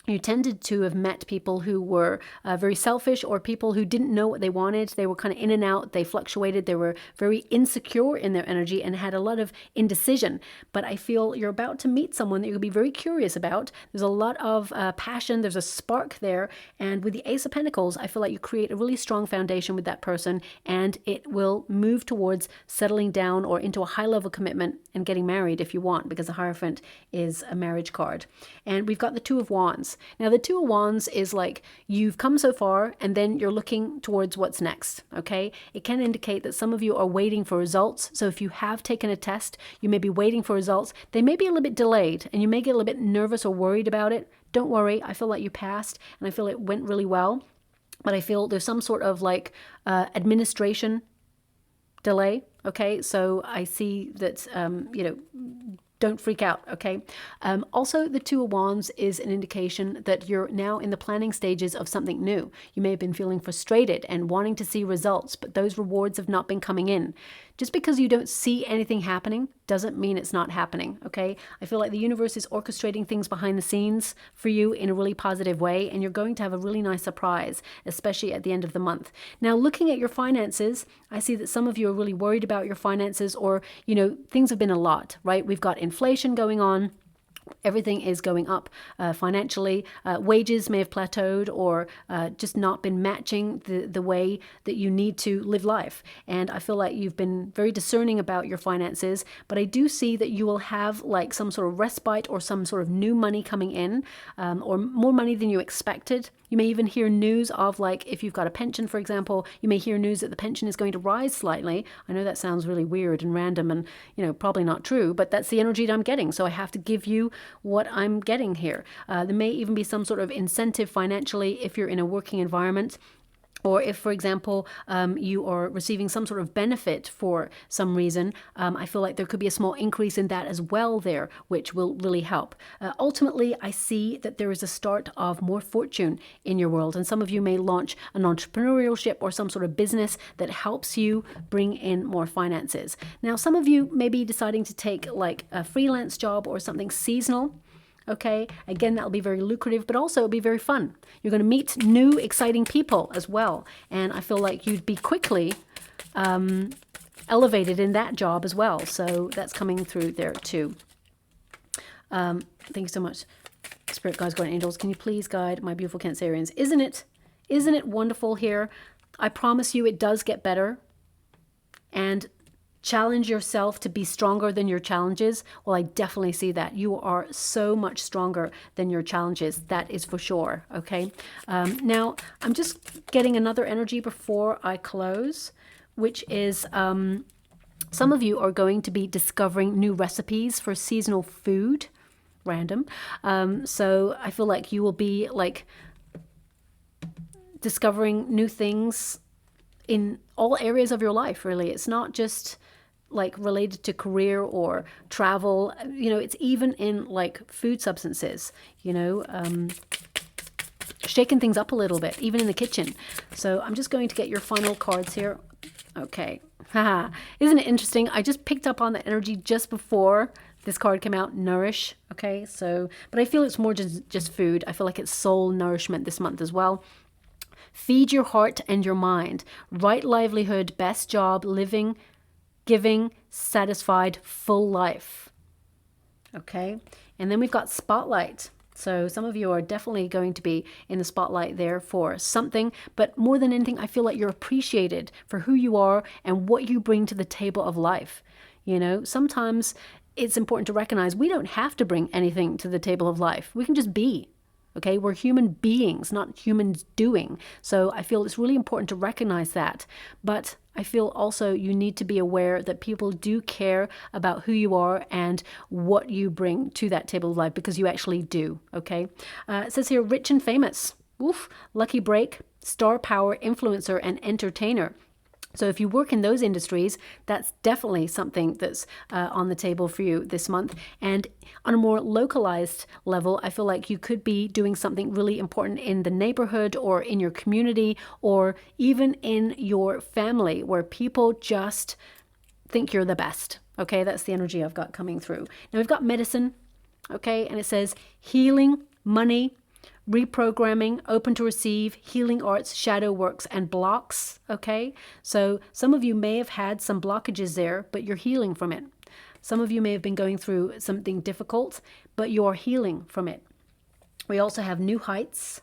you tended to have met people who were very selfish, or people who didn't know what they wanted. They were kind of in and out. They fluctuated. They were very insecure in their energy and had a lot of indecision. But I feel you're about to meet someone that you'll be very curious about. There's a lot of passion. There's a spark there. And with the Ace of Pentacles, I feel like you create a really strong foundation with that person, and it will move towards settling down or into a high level commitment and getting married if you want, because the Hierophant is a marriage card. And we've got the Two of Wands. Now, the Two of Wands is like you've come so far and then you're looking towards what's next, okay? It can indicate that some of you are waiting for results. So if you have taken a test, you may be waiting for results. They may be a little bit delayed and you may get a little bit nervous or worried about it. Don't worry. I feel like you passed and I feel it went really well. But I feel there's some sort of like administration delay, okay? So I see that, don't freak out, okay? Also, the Two of Wands is an indication that you're now in the planning stages of something new. You may have been feeling frustrated and wanting to see results, but those rewards have not been coming in. Just because you don't see anything happening doesn't mean it's not happening, okay? I feel like the universe is orchestrating things behind the scenes for you in a really positive way, and you're going to have a really nice surprise, especially at the end of the month. Now, looking at your finances, I see that some of you are really worried about your finances, or, things have been a lot, right? We've got inflation going on. Everything is going up financially. Wages may have plateaued or just not been matching the way that you need to live life. And I feel like you've been very discerning about your finances, but I do see that you will have like some sort of respite or some sort of new money coming in, or more money than you expected. You may even hear news of, like, if you've got a pension, for example, you may hear news that the pension is going to rise slightly. I know that sounds really weird and random and, probably not true, but that's the energy that I'm getting. So I have to give you what I'm getting here. There may even be some sort of incentive financially if you're in a working environment. Or if, for example, you are receiving some sort of benefit for some reason, I feel like there could be a small increase in that as well there, which will really help. Ultimately, I see that there is a start of more fortune in your world. And some of you may launch an entrepreneurship or some sort of business that helps you bring in more finances. Now, some of you may be deciding to take like a freelance job or something seasonal. Okay, again, that'll be very lucrative, but also it'll be very fun. You're going to meet new, exciting people as well. And I feel like you'd be quickly elevated in that job as well. So that's coming through there too. Thank you so much. Spirit guides, guardian angels, can you please guide my beautiful Cancerians? Isn't it wonderful here? I promise you it does get better. And challenge yourself to be stronger than your challenges. Well, I definitely see that. You are so much stronger than your challenges. That is for sure. Okay. Now, I'm just getting another energy before I close, which is some of you are going to be discovering new recipes for seasonal food. Random. So I feel like you will be like discovering new things in all areas of your life, really. It's not just like related to career or travel, it's even in like food substances, shaking things up a little bit, even in the kitchen. So I'm just going to get your final cards here. Okay. Haha. Isn't it interesting? I just picked up on the energy just before this card came out, nourish. Okay. So, but I feel it's more just food. I feel like it's soul nourishment this month as well. Feed your heart and your mind. Right livelihood, best job, living, giving, satisfied, full life. Okay. And then we've got spotlight. So some of you are definitely going to be in the spotlight there for something, but more than anything, I feel like you're appreciated for who you are and what you bring to the table of life. Sometimes it's important to recognize we don't have to bring anything to the table of life. We can just be. Okay, we're human beings, not humans doing. So I feel it's really important to recognize that. But I feel also you need to be aware that people do care about who you are and what you bring to that table of life, because you actually do. Okay, it says here, rich and famous. Oof, lucky break, star power, influencer, and entertainer. So if you work in those industries, that's definitely something that's on the table for you this month. And on a more localized level, I feel like you could be doing something really important in the neighborhood or in your community or even in your family, where people just think you're the best. Okay, that's the energy I've got coming through. Now we've got medicine, okay, and it says healing, money, reprogramming, open to receive, healing arts, shadow works, and blocks. Okay, so some of you may have had some blockages there, but you're healing from it. Some of you may have been going through something difficult, but you're healing from it. We also have new heights.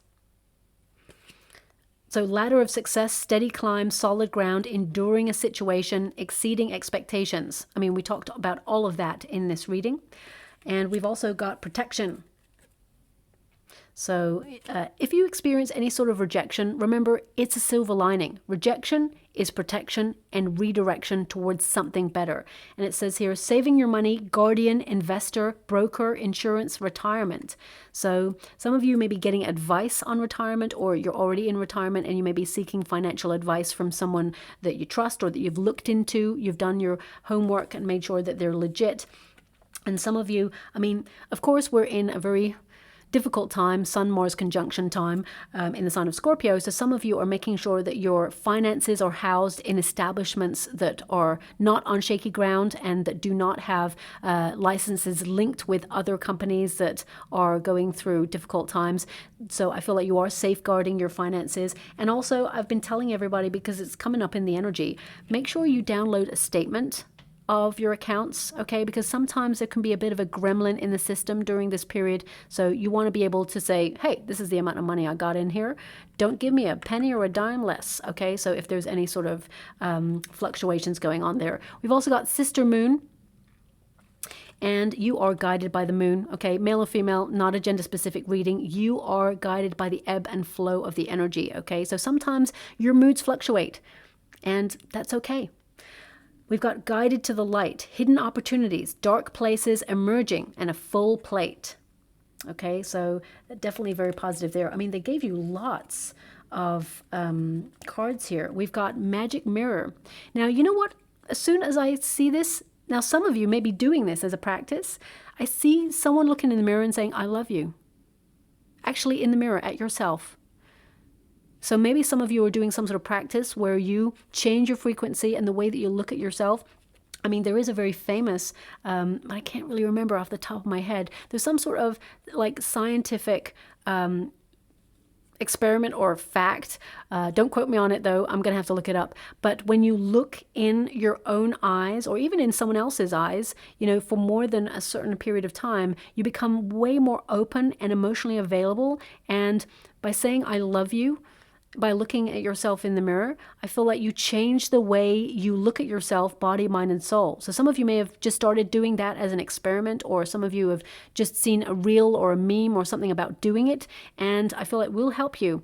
So ladder of success, steady climb, solid ground, enduring a situation, exceeding expectations. I mean, we talked about all of that in this reading. And we've also got protection. So if you experience any sort of rejection, remember, it's a silver lining. Rejection is protection and redirection towards something better. And it says here, saving your money, guardian, investor, broker, insurance, retirement. So some of you may be getting advice on retirement, or you're already in retirement and you may be seeking financial advice from someone that you trust or that you've looked into. You've done your homework and made sure that they're legit. And some of you, I mean, of course, we're in a very difficult time, Sun-Mars conjunction time in the sign of Scorpio. So some of you are making sure that your finances are housed in establishments that are not on shaky ground and that do not have licenses linked with other companies that are going through difficult times. So I feel like you are safeguarding your finances. And also, I've been telling everybody, because it's coming up in the energy, make sure you download a statement of your accounts, okay? Because sometimes there can be a bit of a gremlin in the system during this period. So you want to be able to say, hey, this is the amount of money I got in here. Don't give me a penny or a dime less, okay? So if there's any sort of fluctuations going on there. We've also got sister moon. And you are guided by the moon, okay? Male or female, not a gender-specific reading. You are guided by the ebb and flow of the energy, okay? So sometimes your moods fluctuate, and that's okay. We've got guided to the light, hidden opportunities, dark places emerging, and a full plate. Okay, so definitely very positive there. I mean, they gave you lots of cards here. We've got magic mirror. Now, you know what? As soon as I see this, now some of you may be doing this as a practice. I see someone looking in the mirror and saying, I love you. Actually in the mirror at yourself. So maybe some of you are doing some sort of practice where you change your frequency and the way that you look at yourself. I mean, there is a very famous, I can't really remember off the top of my head. There's some sort of like scientific experiment or fact. Don't quote me on it though. I'm going to have to look it up. But when you look in your own eyes or even in someone else's eyes, you know, for more than a certain period of time, you become way more open and emotionally available. And by saying, I love you, by looking at yourself in the mirror, I feel like you change the way you look at yourself, body, mind, and soul. So some of you may have just started doing that as an experiment, or some of you have just seen a reel or a meme or something about doing it. And I feel like we'll help you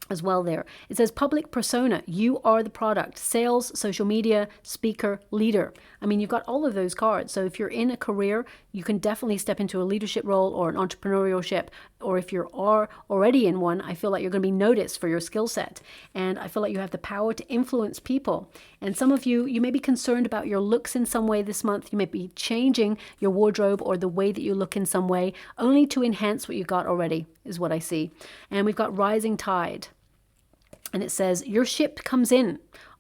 as well there. It says public persona. You are the product. Sales, social media, speaker, leader. I mean, you've got all of those cards. So if you're in a career, you can definitely step into a leadership role or an entrepreneurship. Or if you are already in one, I feel like you're going to be noticed for your skill set. And I feel like you have the power to influence people. And some of you, you may be concerned about your looks in some way this month. You may be changing your wardrobe or the way that you look in some way, only to enhance what you got already, is what I see. And we've got rising tide. And it says, your ship comes in.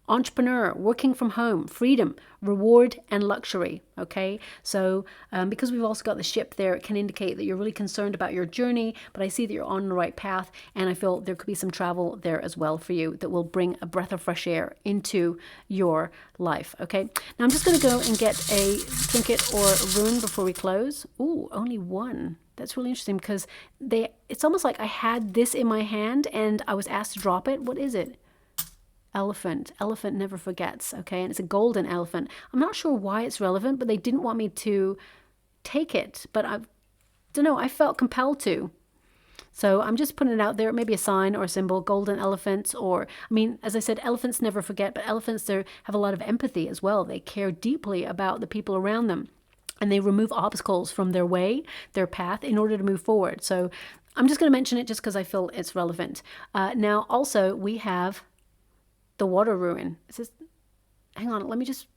Entrepreneur, working from home, freedom, reward, and luxury. Okay, so because we've also got the ship there, it can indicate that you're really concerned about your journey, but I see that you're on the right path, and I feel there could be some travel there as well for you that will bring a breath of fresh air into your life. Okay, now I'm just going to go and get a trinket or a rune before we close. Ooh, only one. That's really interesting because it's almost like I had this in my hand and I was asked to drop it. What is it? Elephant. Elephant never forgets. Okay, and it's a golden elephant. I'm not sure why it's relevant, but they didn't want me to take it. But I don't know. I felt compelled to. So I'm just putting it out there, maybe a sign or a symbol, golden elephants, or, I mean, as I said, elephants never forget, but elephants have a lot of empathy as well. They care deeply about the people around them, and they remove obstacles from their way, their path, in order to move forward. So I'm just going to mention it just because I feel it's relevant. Now, also, we have the water rune. It says, hang on, let me just...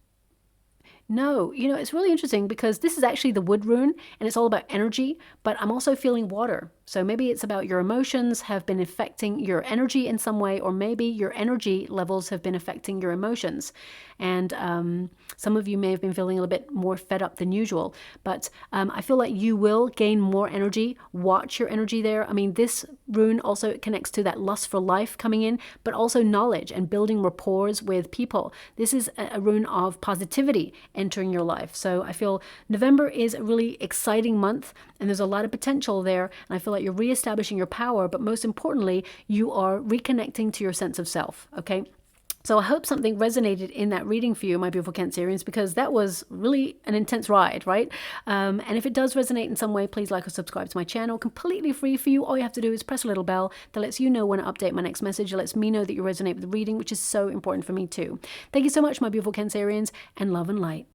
No, you know, it's really interesting because this is actually the wood rune and it's all about energy, but I'm also feeling water. So maybe it's about your emotions have been affecting your energy in some way, or maybe your energy levels have been affecting your emotions. And some of you may have been feeling a little bit more fed up than usual, but I feel like you will gain more energy. Watch your energy there. I mean, this rune also connects to that lust for life coming in, but also knowledge and building rapport with people. This is a rune of positivity entering your life. So I feel November is a really exciting month and there's a lot of potential there. And I feel like you're reestablishing your power, but most importantly, you are reconnecting to your sense of self. Okay. So I hope something resonated in that reading for you, my beautiful Cancerians, because that was really an intense ride, right? And if it does resonate in some way, please like or subscribe to my channel. Completely free for you. All you have to do is press a little bell that lets you know when I update my next message. It lets me know that you resonate with the reading, which is so important for me too. Thank you so much, my beautiful Cancerians, and love and light.